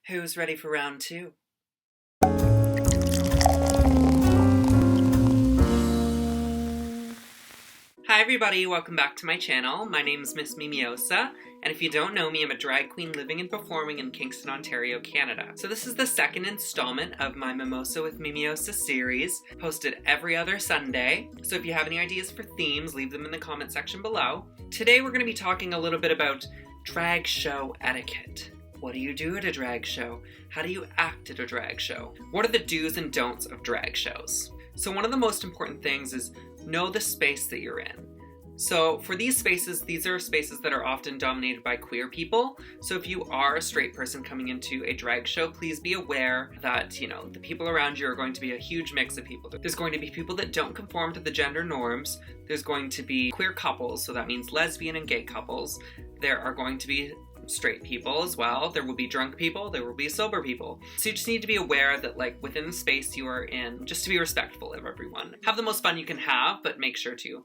Who's ready for round two? Hi everybody, welcome back to my channel. My name is Miss MIMOSA, and if you don't know me, I'm a drag queen living and performing in Kingston, Ontario, Canada. So this is the second installment of my Mimosa with MIMOSA series, posted every other Sunday. So if you have any ideas for themes, leave them in the comment section below. Today we're going to be talking a little bit about drag show etiquette. What do you do at a drag show? How do you act at a drag show? What are the do's and don'ts of drag shows? So one of the most important things is know the space that you're in. So for these spaces, these are spaces that are often dominated by queer people. So if you are a straight person coming into a drag show, please be aware that, the people around you are going to be a huge mix of people. There's going to be people that don't conform to the gender norms. There's going to be queer couples, so that means lesbian and gay couples. There are going to be straight people as well. There will be drunk people, there will be sober people. So you just need to be aware that within the space you are in, just to be respectful of everyone. Have the most fun you can have, but make sure to,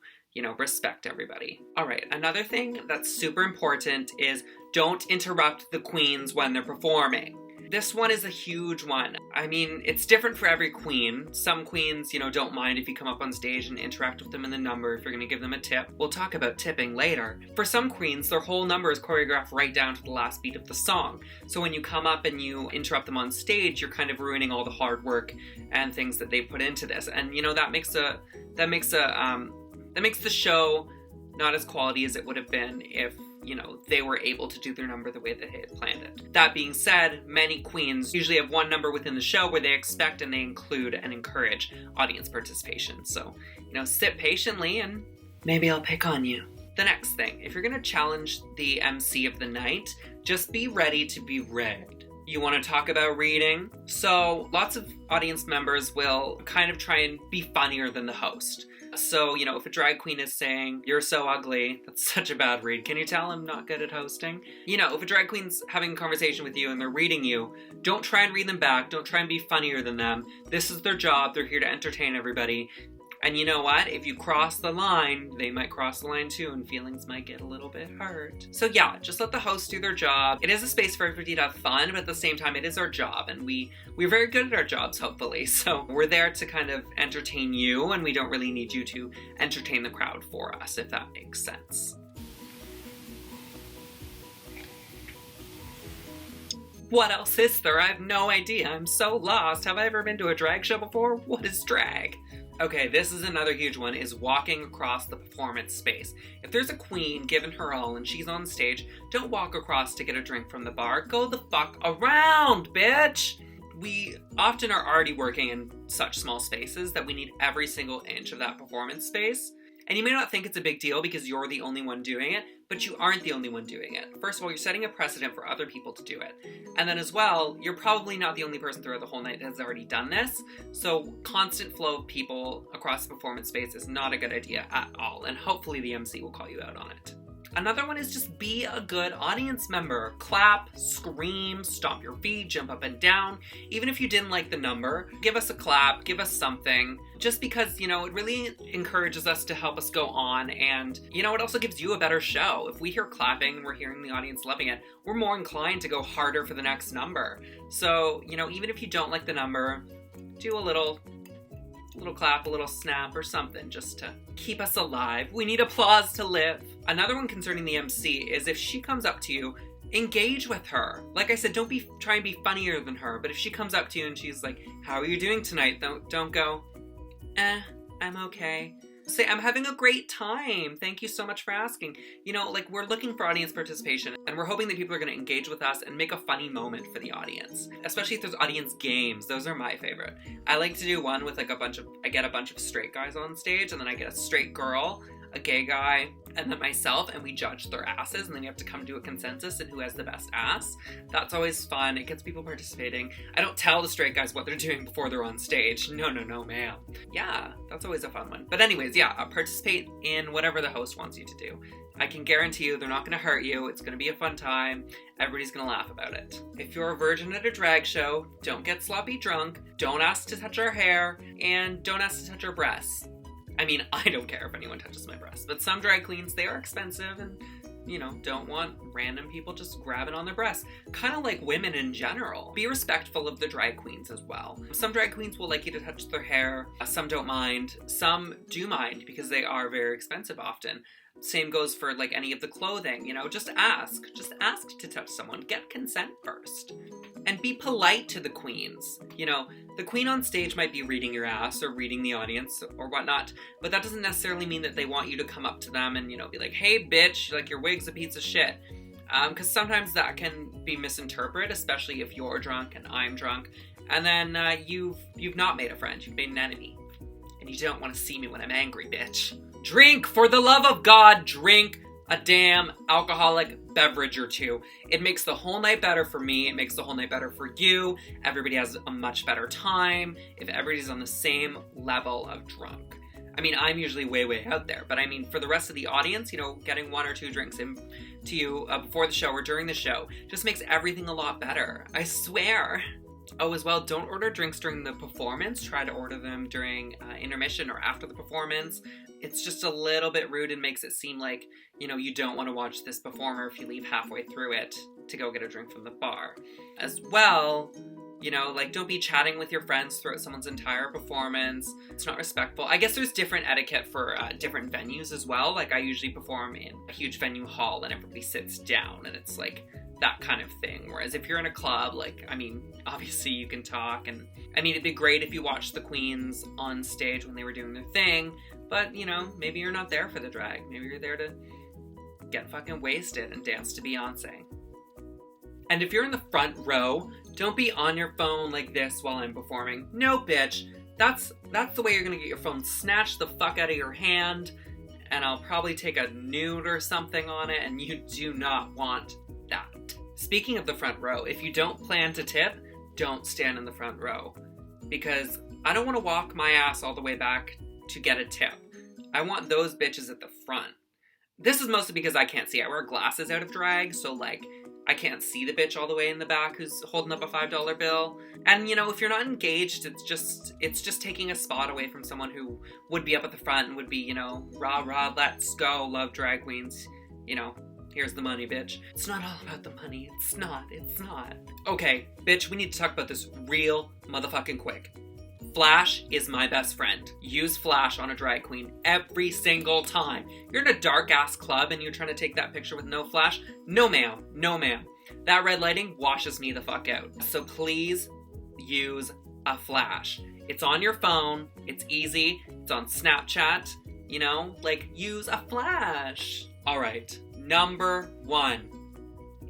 respect everybody. All right, another thing that's super important is don't interrupt the queens when they're performing. This one is a huge one. I mean, it's different for every queen. Some queens, don't mind if you come up on stage and interact with them in the number, if you're gonna give them a tip. We'll talk about tipping later. For some queens, their whole number is choreographed right down to the last beat of the song. So when you come up and you interrupt them on stage, you're kind of ruining all the hard work and things that they put into this. And that makes the show not as quality as it would have been if they were able to do their number the way that they had planned it. That being said, many queens usually have one number within the show where they expect and they include and encourage audience participation. So, sit patiently and maybe I'll pick on you. The next thing, if you're gonna challenge the MC of the night, just be ready to be read. You want to talk about reading? So lots of audience members will kind of try and be funnier than the host. So, if a drag queen is saying, "You're so ugly," that's such a bad read. Can you tell I'm not good at hosting? If a drag queen's having a conversation with you and they're reading you, don't try and read them back. Don't try and be funnier than them. This is their job. They're here to entertain everybody. And you know what? If you cross the line, they might cross the line too, and feelings might get a little bit hurt. So yeah, just let the host do their job. It is a space for everybody to have fun, but at the same time, it is our job, and we're very good at our jobs, hopefully. So we're there to kind of entertain you, and we don't really need you to entertain the crowd for us, if that makes sense. What else is there? I have no idea. I'm so lost. Have I ever been to a drag show before? What is drag? Okay, this is another huge one, is walking across the performance space. If there's a queen giving her all and she's on stage, don't walk across to get a drink from the bar. Go the fuck around, bitch! We often are already working in such small spaces that we need every single inch of that performance space. And you may not think it's a big deal because you're the only one doing it, but you aren't the only one doing it. First of all, you're setting a precedent for other people to do it. And then as well, you're probably not the only person throughout the whole night that has already done this. So constant flow of people across the performance space is not a good idea at all. And hopefully the MC will call you out on it. Another one is just be a good audience member. Clap, scream, stomp your feet, jump up and down. Even if you didn't like the number, give us a clap, give us something. Just because, it really encourages us to help us go on, and, it also gives you a better show. If we hear clapping and we're hearing the audience loving it, we're more inclined to go harder for the next number. So, even if you don't like the number, do a little clap, a little snap or something just to keep us alive. We need applause to live. Another one concerning the MC is if she comes up to you, engage with her. Like I said, don't try and be funnier than her, but if she comes up to you and she's like, "How are you doing tonight?" Don't go, "I'm okay." Say, "I'm having a great time. Thank you so much for asking." We're looking for audience participation, and we're hoping that people are going to engage with us and make a funny moment for the audience. Especially if there's audience games. Those are my favorite. I like to do one with I get a bunch of straight guys on stage, and then I get a straight girl, a gay guy, and then myself, and we judge their asses, and then you have to come to a consensus and who has the best ass. That's always fun. It gets people participating. I don't tell the straight guys what they're doing before they're on stage. No, ma'am. Yeah, that's always a fun one. But anyways, yeah, participate in whatever the host wants you to do. I can guarantee you they're not going to hurt you. It's going to be a fun time. Everybody's going to laugh about it. If you're a virgin at a drag show, don't get sloppy drunk, don't ask to touch our hair, and don't ask to touch our breasts. I mean, I don't care if anyone touches my breasts, but some drag queens, they are expensive, and don't want random people just grabbing on their breasts. Kind of like women in general. Be respectful of the drag queens as well. Some drag queens will like you to touch their hair. Some don't mind. Some do mind because they are very expensive often. Same goes for like any of the clothing, just ask. Just ask to touch someone. Get consent first. And be polite to the queens. The queen on stage might be reading your ass or reading the audience or whatnot, but that doesn't necessarily mean that they want you to come up to them and, be like, hey bitch, like your wig's a piece of shit. Because sometimes that can be misinterpreted, especially if you're drunk and I'm drunk. And then you've not made a friend, you've made an enemy. And you don't want to see me when I'm angry, bitch. Drink, for the love of God, drink a damn alcoholic beverage or two. It makes the whole night better for me. It makes the whole night better for you. Everybody has a much better time if everybody's on the same level of drunk. I mean, I'm usually way, way out there, but I mean, for the rest of the audience, getting 1 or 2 drinks in to you before the show or during the show just makes everything a lot better. I swear. Oh, as well, don't order drinks during the performance. Try to order them during intermission or after the performance. It's just a little bit rude and makes it seem like, you don't want to watch this performer if you leave halfway through it to go get a drink from the bar. As well, don't be chatting with your friends throughout someone's entire performance. It's not respectful. I guess there's different etiquette for different venues as well. Like, I usually perform in a huge venue hall and everybody sits down and it's like that kind of thing. Whereas if you're in a club, obviously you can talk. And it'd be great if you watched the queens on stage when they were doing their thing. But, maybe you're not there for the drag. Maybe you're there to get fucking wasted and dance to Beyonce. And if you're in the front row, don't be on your phone like this while I'm performing. No, bitch. That's the way you're gonna get your phone snatched the fuck out of your hand, and I'll probably take a nude or something on it, and you do not want that. Speaking of the front row, if you don't plan to tip, don't stand in the front row. Because I don't want to walk my ass all the way back to get a tip. I want those bitches at the front. This is mostly because I can't see. I wear glasses out of drag, so I can't see the bitch all the way in the back who's holding up a $5 bill. And if you're not engaged, it's just taking a spot away from someone who would be up at the front and would be, rah rah, let's go, love drag queens. Here's the money, bitch. It's not all about the money. It's not. Okay, bitch, we need to talk about this real motherfucking quick. Flash is my best friend. Use flash on a drag queen every single time. You're in a dark ass club and you're trying to take that picture with no flash? No ma'am. That red lighting washes me the fuck out. So please use a flash. It's on your phone. It's easy. It's on Snapchat. Use a flash. All right. Number 1.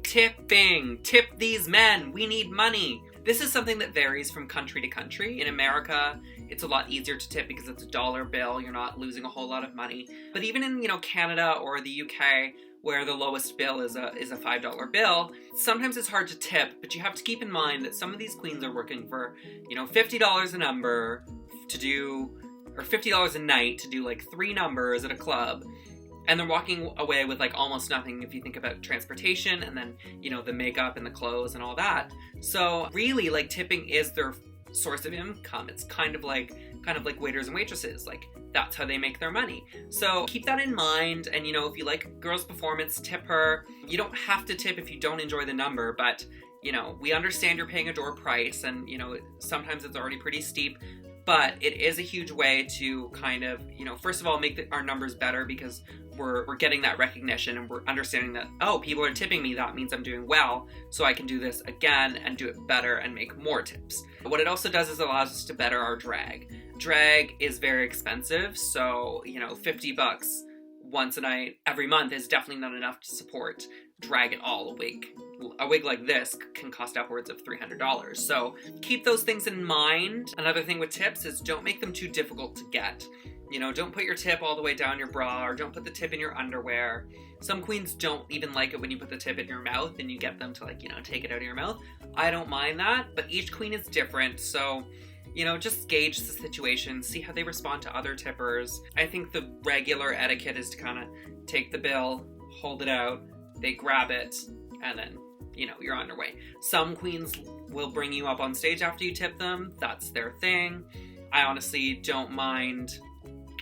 Tipping. Tip these men. We need money. This is something that varies from country to country. In America, it's a lot easier to tip because it's a dollar bill. You're not losing a whole lot of money. But even in, Canada or the UK, where the lowest bill is a $5 bill, sometimes it's hard to tip, but you have to keep in mind that some of these queens are working for, $50 a number to do, or $50 a night to do 3 numbers at a club. And they're walking away with almost nothing if you think about transportation and then, the makeup and the clothes and all that. So really, tipping is their source of income. It's kind of like waiters and waitresses. That's how they make their money. So keep that in mind. And, if you like a girl's performance, tip her. You don't have to tip if you don't enjoy the number, but, we understand you're paying a door price and, sometimes it's already pretty steep. But it is a huge way to kind of, first of all, make our numbers better because we're getting that recognition and we're understanding that, oh, people are tipping me. That means I'm doing well. So I can do this again and do it better and make more tips. What it also does is allows us to better our drag. Drag is very expensive. So, $50 once a night every month is definitely not enough to support drag at all a wig. A wig like this can cost upwards of $300. So keep those things in mind. Another thing with tips is don't make them too difficult to get. Don't put your tip all the way down your bra or don't put the tip in your underwear. Some queens don't even like it when you put the tip in your mouth and you get them to take it out of your mouth. I don't mind that, but each queen is different. So, just gauge the situation, see how they respond to other tippers. I think the regular etiquette is to kind of take the bill, hold it out, they grab it, and then, you're on your way. Some queens will bring you up on stage after you tip them. That's their thing. I honestly don't mind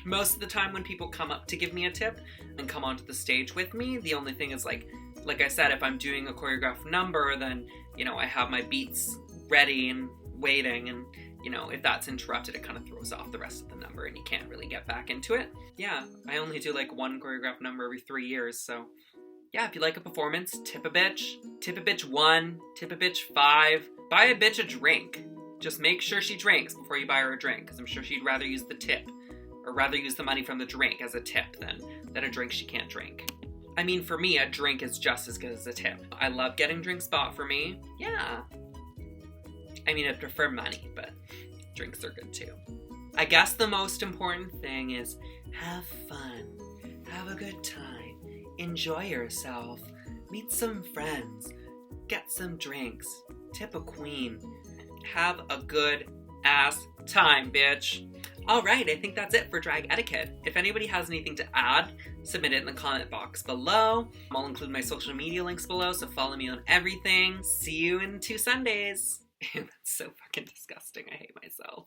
Most of the time when people come up to give me a tip and come onto the stage with me, the only thing is like I said, if I'm doing a choreographed number, then, you know, I have my beats ready and waiting, and, you know, if that's interrupted, it kind of throws off the rest of the number and you can't really get back into it. Yeah, I only do like one choreographed number every 3 years, so yeah, if you like a performance, tip a bitch. Tip a bitch 1, tip a bitch 5, buy a bitch a drink. Just make sure she drinks before you buy her a drink, because I'm sure she'd rather use the tip, or rather use the money from the drink as a tip than a drink she can't drink. I mean, for me, a drink is just as good as a tip. I love getting drinks bought for me. Yeah. I mean, I'd prefer money, but drinks are good too. I guess the most important thing is have fun. Have a good time. Enjoy yourself. Meet some friends. Get some drinks. Tip a queen. Have a good ass time, bitch. Alright, I think that's it for drag etiquette. If anybody has anything to add, submit it in the comment box below. I'll include my social media links below, so follow me on everything. See you in 2 Sundays. That's so fucking disgusting. I hate myself.